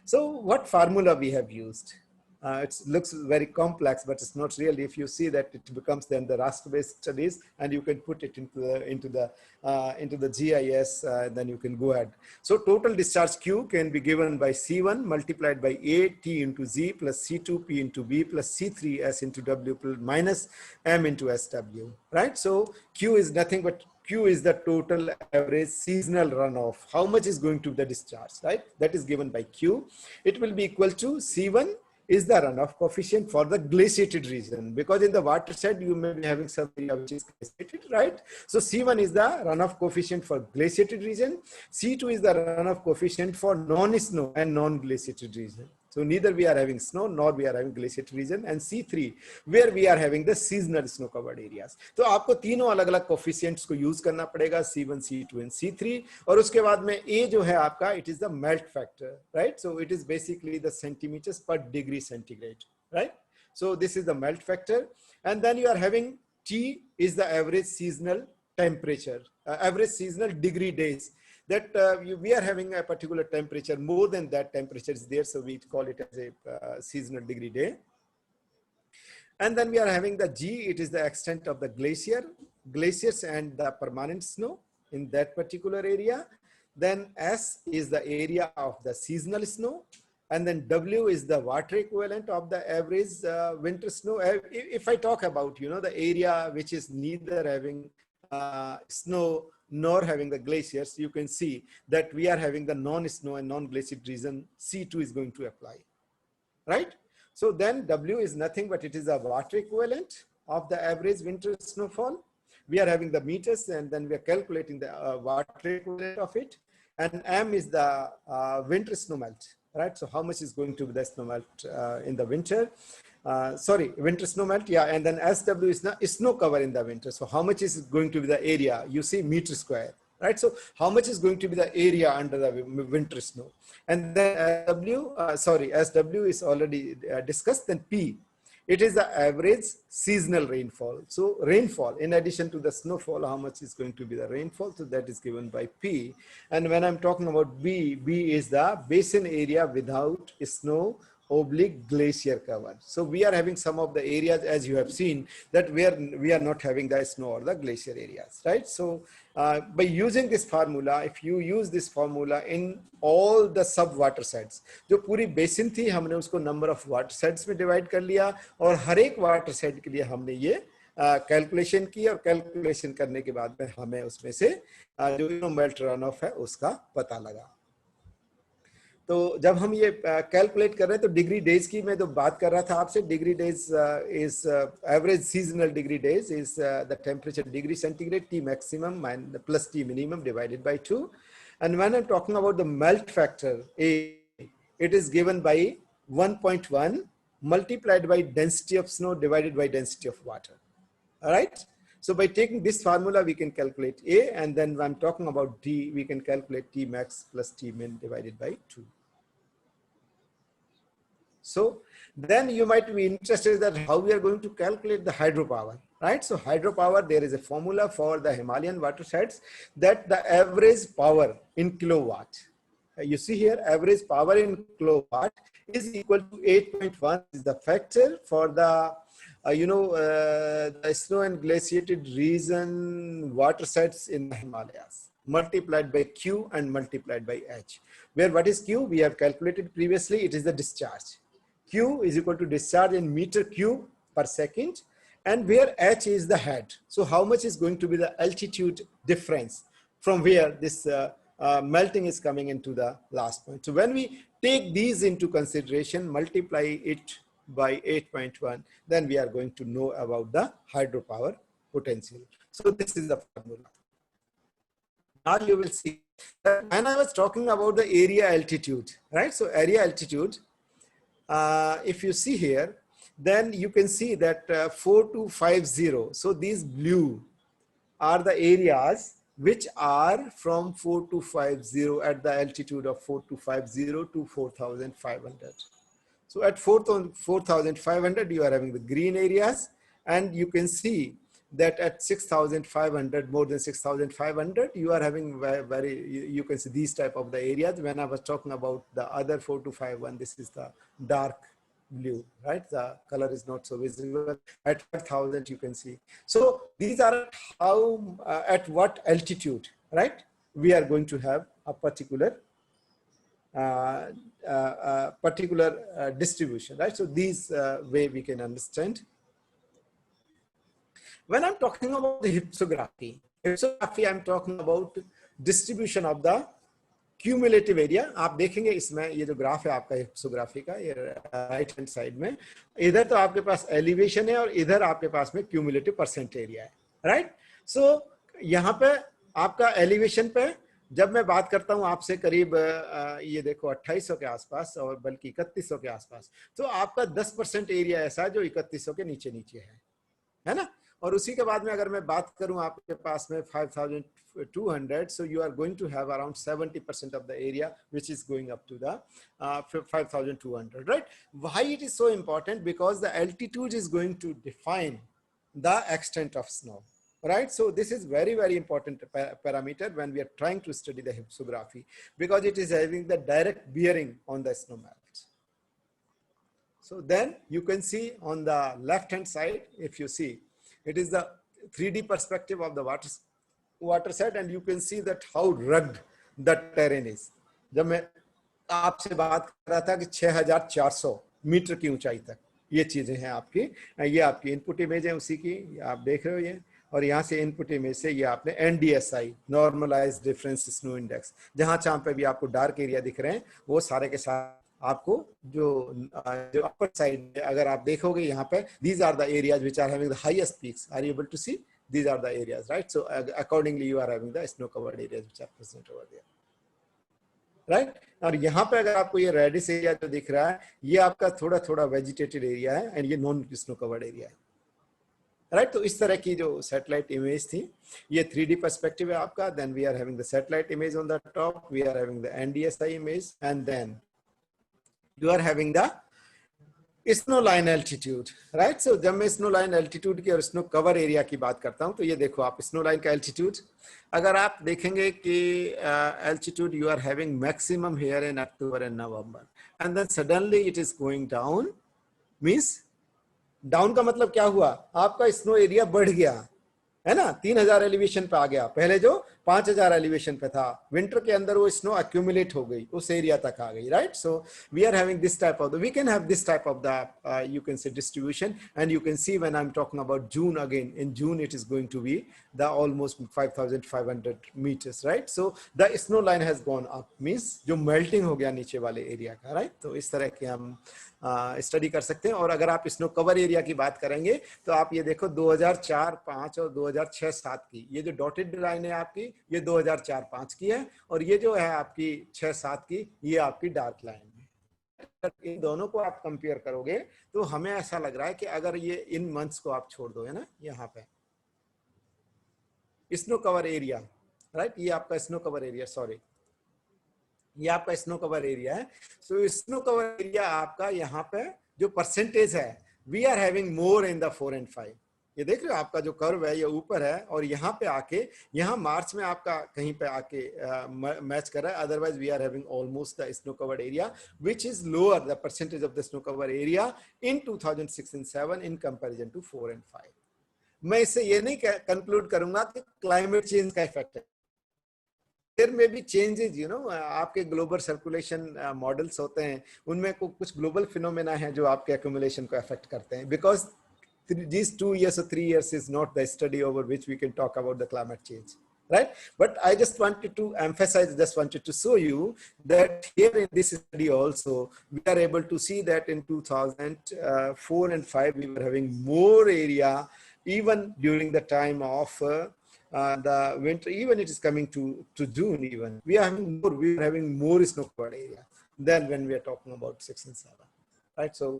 So what formula we have used? It looks very complex, but it's not really. If you see that it becomes then the raster-based studies, and you can put it into the GIS, then you can go ahead. So total discharge Q can be given by C1 multiplied by A T into Z plus C2 P into B plus C3 S into W minus M into SW, right? So Q is nothing but Q is the total average seasonal runoff. How much is going to the discharge, right? That is given by Q. It will be equal to C1 is the runoff coefficient for the glaciated region, because in the watershed you may be having some area which is glaciated, right? So C1 is the runoff coefficient for glaciated region. C2 is the runoff coefficient for non-snow and non-glaciated region. So neither we are having snow nor we are having glaciated region, and C3 where we are having the seasonal snow covered areas. तो आपको तीनों अलग अलग coefficients को use करना पड़ेगा, C1, C2 and C3, और उसके बाद में A जो है आपका, it is the melt factor, right? So it is basically the centimeters per degree centigrade, right? So this is the melt factor, and then you are having T is the average seasonal temperature, average seasonal degree days. That we are having a particular temperature, more than that temperature is there, so we call it as a seasonal degree day. And then we are having the G, it is the extent of the glaciers and the permanent snow in that particular area. Then S is the area of the seasonal snow, and then W is the water equivalent of the average winter snow. If I talk about, the area which is neither having snow nor having the glaciers, you can see that we are having the non-snow and non-glaciated region, C2 is going to apply, right? So then W is nothing but it is a water equivalent of the average winter snowfall. We are having the meters and then we are calculating the water equivalent of it. And M is the winter snow melt, right? So how much is going to be the snow melt in the winter? Sorry, winter snow melt, yeah. And then SW is the snow cover in the winter. So how much is going to be the area? You see meter square, right? So how much is going to be the area under the winter snow? And then SW is already discussed. Then P, it is the average seasonal rainfall. So rainfall, in addition to the snowfall, how much is going to be the rainfall? So that is given by P. And when I'm talking about B, B is the basin area without snow / glacier cover. So we are having some of the areas, as you have seen, that where we are not having the snow or the glacier areas, right? So by using this formula, if you use this formula in all the sub watersheds, जो पूरी basin थी हमने उसको number of watersheds में divide कर लिया और हर एक watershed के लिए हमने ये कैलकुलेशन की और कैलकुलेशन करने के बाद में हमें उसमें से जो मेल्ट रन ऑफ है उसका पता लगा. तो जब हम ये कैलकुलेट कर रहे हैं तो डिग्री डेज की मैं तो बात कर रहा था आपसे. Degree days is average seasonal degree days is the temperature degree centigrade T maximum plus T minimum divided by 2. And when I'm talking about the melt factor, it is given by 1.1 multiplied by density of snow divided by density of water. All right. So by taking this formula, we can calculate A, and then when I'm talking about D, we can calculate T max plus T min divided by 2. So then you might be interested that how we are going to calculate the hydropower, right? So hydropower, there is a formula for the Himalayan watersheds that the average power in kilowatt. You see here, average power in kilowatt is equal to 8.1 is the factor for the the snow and glaciated region watersheds in the Himalayas, multiplied by Q and multiplied by H. Where what is Q? We have calculated previously, it is the discharge. Q is equal to discharge in meter cube per second, and where H is the head. So how much is going to be the altitude difference from where this melting is coming into the last point. So when we take these into consideration, multiply it by 8.1, then we are going to know about the hydropower potential. So this is the formula. Now you will see that when I was talking about the area altitude, right? So area altitude, if you see here, then you can see that 4250. So these blue are the areas which are from 4250 at the altitude of 4250 to 4500. So at 4,500, you are having the green areas, and you can see that at 6,500, more than 6,500, you are having you can see these type of the areas. When I was talking about the other 4251, this is the dark blue, right? The color is not so visible. At 5,000, you can see. So these are how, at what altitude, right? We are going to have a particular distribution, right? So these way we can understand. When I'm talking about the hypsography, I'm talking about distribution of the cumulative area. आप देखेंगे इसमें ये जो graph है आपका hypsography का, ये right hand side में, इधर तो आपके पास एलिवेशन है और इधर आपके पास में क्यूमुलेटिव परसेंट एरिया है, राइट? सो यहाँ पे आपका एलिवेशन पे जब मैं बात करता हूँ आपसे करीब ये देखो 2800 के आसपास और बल्कि 3100 के आसपास, तो आपका 10% एरिया ऐसा है जो 3100 के नीचे नीचे है ना? और उसी के बाद में अगर मैं बात करूं आपके पास में 5200, so you are going to have around 70% of the area which is going up to the 5200, right? Why it is so important? Because the altitude is going to define the extent of snow, right? So this is very, very important parameter when we are trying to study the hypsography, because it is having the direct bearing on the snow melt. So then you can see on the left hand side, if you see, it is the 3D perspective of the watershed, and you can see that how rugged the terrain is. जब मैं आपसे बात कर रहा था कि 6400 metre की ऊंचाई तक ये चीजें हैं आपकी, ये आपकी इनपुट इमेज है उसी की, आप देख रहे हो ये, और यहाँ से इनपुट इमेज से ये आपने NDSI normalised difference snow index, जहाँ पे भी आपको डार्क एरिया दिख रहे हैं वो सारे के सारे आपको जो अपर साइड अगर आप देखोगे यहाँ पे, these are the areas which are having the highest peaks. Are you able to see? These are the areas, right? So accordingly you are having the snow covered areas which are present over there, right? और यहाँ पे अगर आपको ये reddish area जो दिख रहा है, ये आपका थोड़ा थोड़ा वेजिटेटेड एरिया है एंड ये नॉन स्नो कवर्ड एरिया है, राइट? तो इस तरह की जो सैटेलाइट इमेज थी, ये 3D पर्सपेक्टिव है आपका. Then we are having the satellite image on the top, we are having the NDSI image, and then you are having the snow line altitude, right? So जब मैं snow line altitude की और snow cover area की बात करता हूं, तो ये देखो आप स्नो लाइन का एल्टीट्यूड अगर आप देखेंगे कि altitude you are having maximum here in October and November, and then suddenly it is going down. Means down का मतलब क्या हुआ, आपका स्नो एरिया बढ़ गया, है ना? 3000 एलिवेशन पे आ गया. पहले जो 5000 एलिवेशन पे था, विंटर के अंदर वो स्नो एक्यूमुलेट हो गई, उस एरिया तक आ गई, right? So we are having this type of we can have this type of the you can say distribution, and you can see when I'm talking about June, again in June it is going to be the almost 5500 meters, right? So the snow line has gone up, means जो melting हो गया नीचे वाले area का, right? तो इस तरह के हम स्टडी कर सकते हैं. और अगर आप स्नो कवर एरिया की बात करेंगे तो आप ये देखो 2004-05 और 2006-07 की ये जो डॉटेड लाइन है आपकी, ये 2004-05 की है, और ये जो है आपकी 6-7 की, ये आपकी डार्क लाइन है. इन दोनों को आप कंपेयर करोगे तो हमें ऐसा लग रहा है कि अगर ये इन मंथ्स को आप छोड़ दो, है ना, यहाँ पे स्नो कवर एरिया, राइट? ये आपका स्नो कवर एरिया, सॉरी, ये आपका स्नो कवर एरिया है. सो स्नो कवर एरिया आपका यहाँ पे जो परसेंटेज है, we are having more in the 4 and 5. ये देख रहे हो आपका जो कर्व है ये ऊपर है, और यहाँ पे आके, यहाँ मार्च में आपका कहीं पे आके मैच कर रहा है. Otherwise we are having almost the snow covered area which is lower the percentage of the snow cover area in 2006 and 7 इन कंपेरिजन टू 4 and 5. मैं इससे ये नहीं कंक्लूड करूंगा कि क्लाइमेट चेंज का इफेक्ट है. There may be changes, you know, आपके ग्लोबल सर्कुलेशन मॉडल्स होते हैं, उनमें कुछ ग्लोबल फिनोमेना है जो आपके एक्यूमुलेशन को अफेक्ट करते हैं. Because these 2 years or 3 years is not the study over which we can talk about the climate change, right? But I just wanted to emphasize, just wanted to show you that here in this study also we are able to see that in 2004 and 5 we were having more area even during the time of the winter. Even it is coming to June, even we are having more snow covered area than when we are talking about 6 and 7, right? So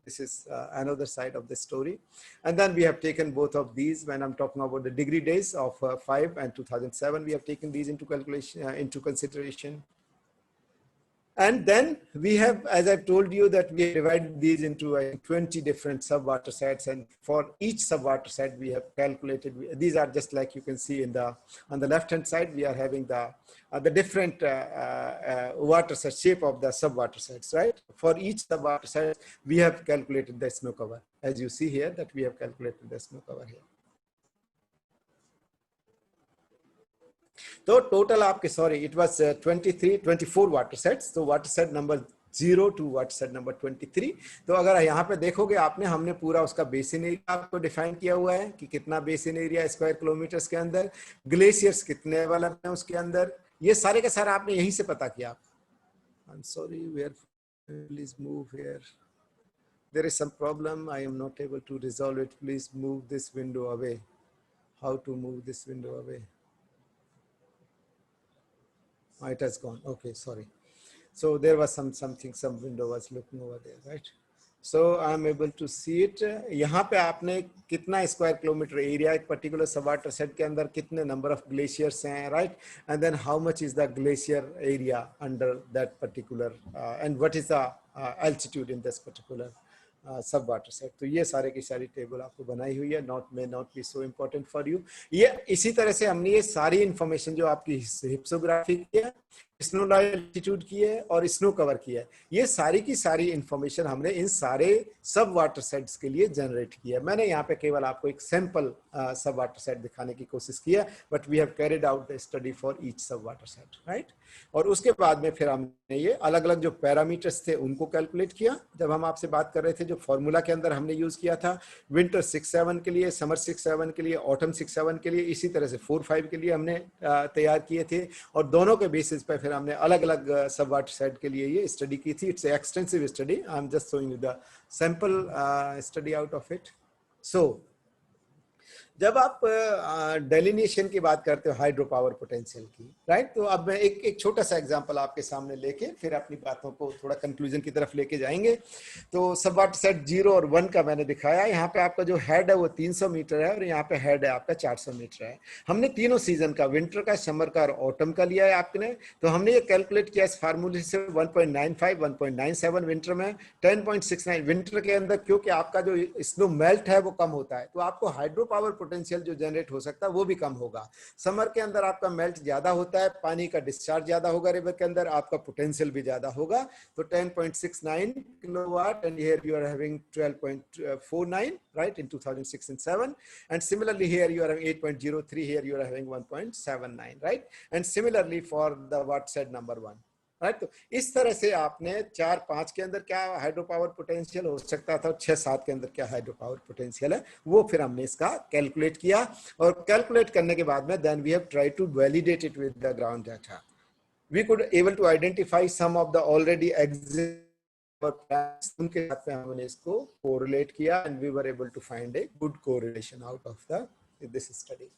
this is another side of the story. And then we have taken both of these when I'm talking about the degree days of 5 and 2007. We have taken these into consideration. And then we have, as I've told you, that we have divided these into 20 different sub-water sets, and for each sub-water set we have calculated, these are just like you can see in on the left-hand side, we are having the different water set, shape of the sub-water sets, right? For each sub-water set, we have calculated the snow cover. As you see here, that we have calculated the snow cover here. तो total आपके, sorry, it was 24 water sets. तो water set number 0 to water set number 23. तो अगर यहाँ पे देखोगे आपने, हमने पूरा उसका बेसिन एरिया आपको डिफाइन किया हुआ है कि कितना बेसिन एरिया स्क्वायर किलोमीटर्स के अंदर, ग्लेशियर्स कितने अवेलेबल हैं उसके अंदर, ये सारे का सारा आपने यहीं से पता किया. I am sorry, where, please move here, there is some problem, I am not able to resolve it. Please move this window away. How to move this window away? It has gone. Okay, sorry. So there was some window was looking over there, right? So I am able to see it. यहाँ पे आपने कितना square kilometre area एक particular sub watershed के अंदर, कितने number of glaciers हैं, right? And then how much is the glacier area under that particular, and what is the altitude in this particular sub watershed. तो ये सारे की सारी टेबल आपको बनाई हुई है. may not be so important for you. ये इसी तरह से हमने ये सारी इंफॉर्मेशन जो आपकी हिप्सोग्राफी की है, स्नो लाइन एल्टीट्यूड की है और स्नो कवर की है, ये सारी की सारी इंफॉर्मेशन हमने इन सारे सब वाटर सेट्स के लिए जनरेट की है. मैंने यहाँ पे केवल आपको एक सैंपल सब वाटर सेट दिखाने की कोशिश की है, but we have carried out the study for each sub watershed, right? और उसके बाद में फिर हमने ये अलग अलग जो पैरामीटर्स थे उनको कैलकुलेट किया. जब हम आपसे बात कर रहे थे, जो फॉर्मूला के अंदर हमने यूज किया था विंटर 6-7 के लिए, समर 6-7 के लिए, ऑटम 6-7 के लिए, इसी तरह से 4-5 के लिए हमने तैयार किए थे. और दोनों के बेसिस बेसिस पे फिर हमने अलग अलग सब वाटरशेड के लिए ये स्टडी की थी. It's extensive study. I am just showing you the sample study out of it. So जब आप डेलिनेशन की बात करते हो हाइड्रो पावर पोटेंशियल की, राइट, तो अब मैं एक छोटा सा एग्जांपल आपके सामने लेके फिर अपनी बातों को थोड़ा कंक्लूजन की तरफ लेके जाएंगे. तो सब वाटरशेड 0 और 1 का मैंने दिखाया. यहाँ पे आपका जो हेड है वो 300 मीटर है और यहाँ पे हेड है आपका 400 मीटर है. हमने तीनों सीजन का, विंटर का, समर का और ऑटम का लिया है आपने. तो हमने ये कैलकुलेट किया इस फार्मूले से 1.95, 1.97 विंटर में, 10.69 विंटर के अंदर, क्योंकि आपका जो स्नो मेल्ट है वो कम होता है तो आपको हाइड्रो पावर पोटेंशियल जो जनरेट हो सकता है वो भी कम होगा. समर के अंदर आपका मेल्ट ज्यादा होता है, पानी का डिस्चार्ज ज्यादा होगा रिवर के अंदर, आपका पोटेंशियल भी ज्यादा होगा. तो 10.69 kilowatt and here you are having 12.49, right, in 2006 and 7. And similarly here you are having 8.03, here you are having 1.79, right. And similarly for the watershed number 1, right. तो इस तरह से आपने 4-5 के अंदर क्या हाइड्रो पावर पोटेंशियल हो सकता था, 6-7 के अंदर क्या हाइड्रो पावर पोटेंशियल है, वो फिर हमने इसका कैलकुलेट किया. और कैलकुलेट करने के बाद में then we have try to validate it with the ground data. We could able to identify some of the already उनके साथ में हमने इसको कोरिलेट किया and we were able to find a good correlation out of the this study.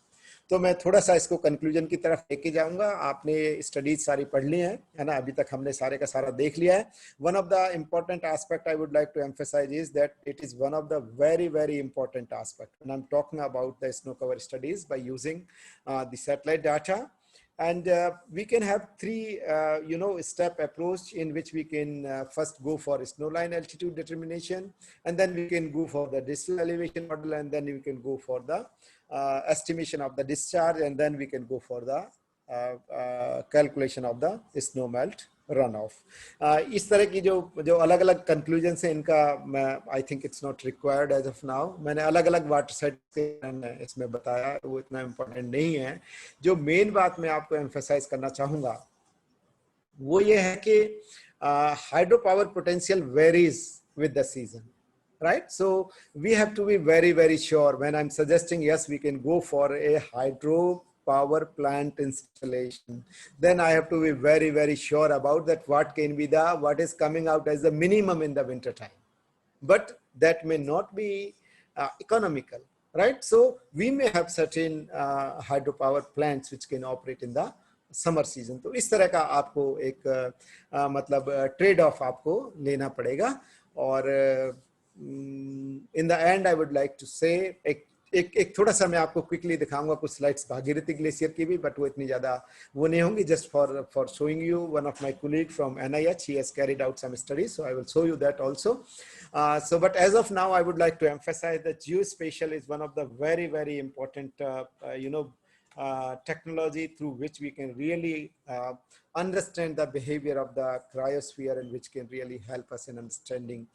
तो मैं थोड़ा सा इसको कंक्लूजन की तरफ लेके जाऊंगा. आपने स्टडीज सारी पढ़ ली है ना, अभी तक हमने सारे का सारा देख लिया है. One of the important aspect I would like to emphasise is that it is one of the very important aspect when I am talking about the snow cover studies by using the satellite data. And we can have three, step approach in which we can first go for snowline altitude determination, and then we can go for the district elevation model, and then we can go for the estimation of the discharge, and then we can go for the calculation of the snow melt runoff. इस तरह की जो अलग अलग conclusion है इनका मैं I think it's not required as of now. मैंने अलग अलग वाटरशेड इसमें बताया, वो इतना इम्पोर्टेंट नहीं है. जो मेन बात मैं आपको एम्फसाइज करना चाहूंगा वो ये है कि hydro power potential varies with the season, right. So we have to be very sure when I'm suggesting yes we can go for a hydro power plant installation, then I have to be very sure about that what is coming out as the minimum in the winter time, but that may not be economical, right. So we may have certain hydropower plants which can operate in the summer season. तो इस तरह का आपको एक मतलब trade off आपको लेना पड़ेगा. और in the end I would like to say एक थोड़ा सा मैं आपको क्विकली दिखाऊंगा कुछ स्लाइड्स भागीरथी ग्लेशियर की भी, बट वो इतनी ज्यादा वो नहीं होंगी. Just for showing you, one of my colleague from NIH, he has carried out some studies, so I will show you that also. So but as of now I would like to emphasize that geospatial is one of the very important technology through which we can really understand the behavior of the cryosphere, and which can really help us in understanding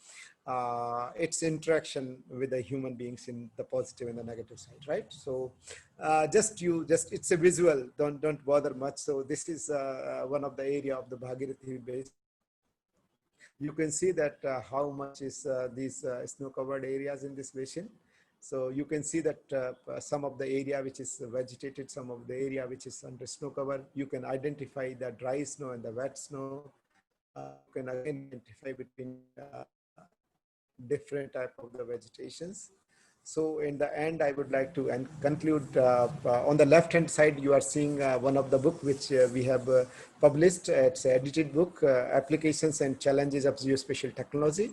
its interaction with the human beings in the positive and the negative side, right. So just it's a visual, don't bother much. So this is one of the area of the Bhagirathi base. You can see that how much is these snow covered areas in this basin. So you can see that some of the area which is vegetated, some of the area which is under snow cover. You can identify the dry snow and the wet snow. You can again identify between different type of the vegetations. So in the end I would like to conclude on the left hand side you are seeing one of the book which we have published. It's an edited book, Applications and Challenges of Geospatial Technology.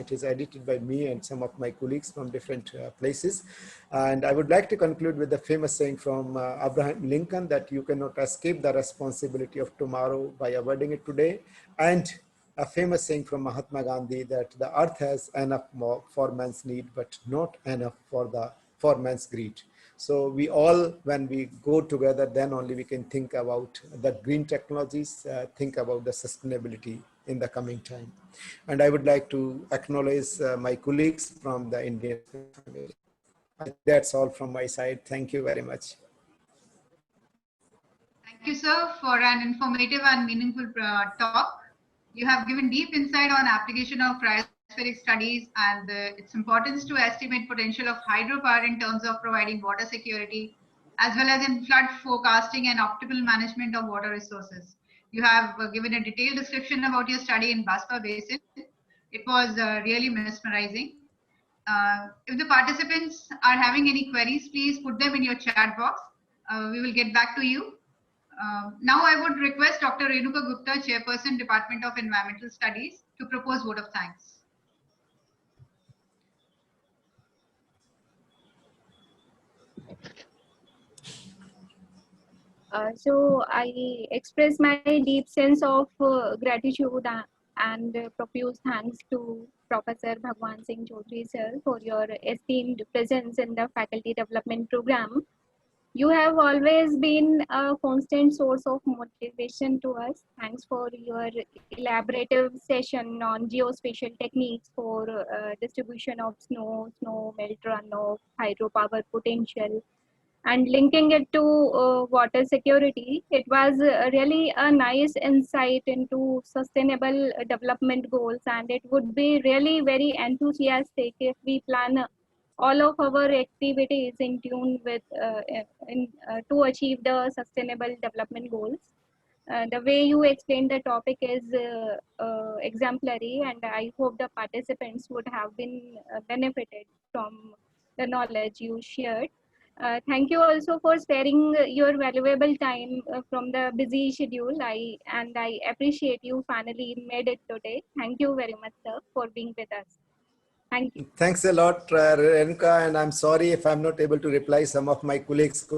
It is edited by me and some of my colleagues from different places. And I would like to conclude with the famous saying from Abraham Lincoln that you cannot escape the responsibility of tomorrow by avoiding it today, and a famous saying from Mahatma Gandhi that the earth has enough more for man's need, but not enough for man's greed. So we all, when we go together, then only we can think about the green technologies, think about the sustainability in the coming time. And I would like to acknowledge my colleagues from the Indian family. That's all from my side. Thank you very much. Thank you, sir, for an informative and meaningful talk. You have given deep insight on application of cryospheric studies and its importance to estimate potential of hydropower in terms of providing water security, as well as in flood forecasting and optimal management of water resources. You have given a detailed description about your study in Baspa Basin. It was really mesmerizing. If the participants are having any queries, please put them in your chat box. We will get back to you. Now I would request Dr. Renuka Gupta, Chairperson, Department of Environmental Studies, to propose vote of thanks. So I express my deep sense of gratitude and profuse thanks to Professor Bhagwan Singh Chaudhary sir for your esteemed presence in the faculty development program. You have always been a constant source of motivation to us. Thanks for your elaborative session on geospatial techniques for distribution of snow melt runoff, hydropower potential, and linking it to water security. It was really a nice insight into sustainable development goals, and it would be really very enthusiastic if we plan all of our activities in tune with to achieve the sustainable development goals. The way you explained the topic is exemplary, and I hope the participants would have been benefited from the knowledge you shared. Thank you also for sparing your valuable time from the busy schedule. I appreciate you finally made it today. Thank you very much, sir, for being with us. Thank you. Thanks a lot, Renuka, and I'm sorry if I'm not able to reply some of my colleagues' questions.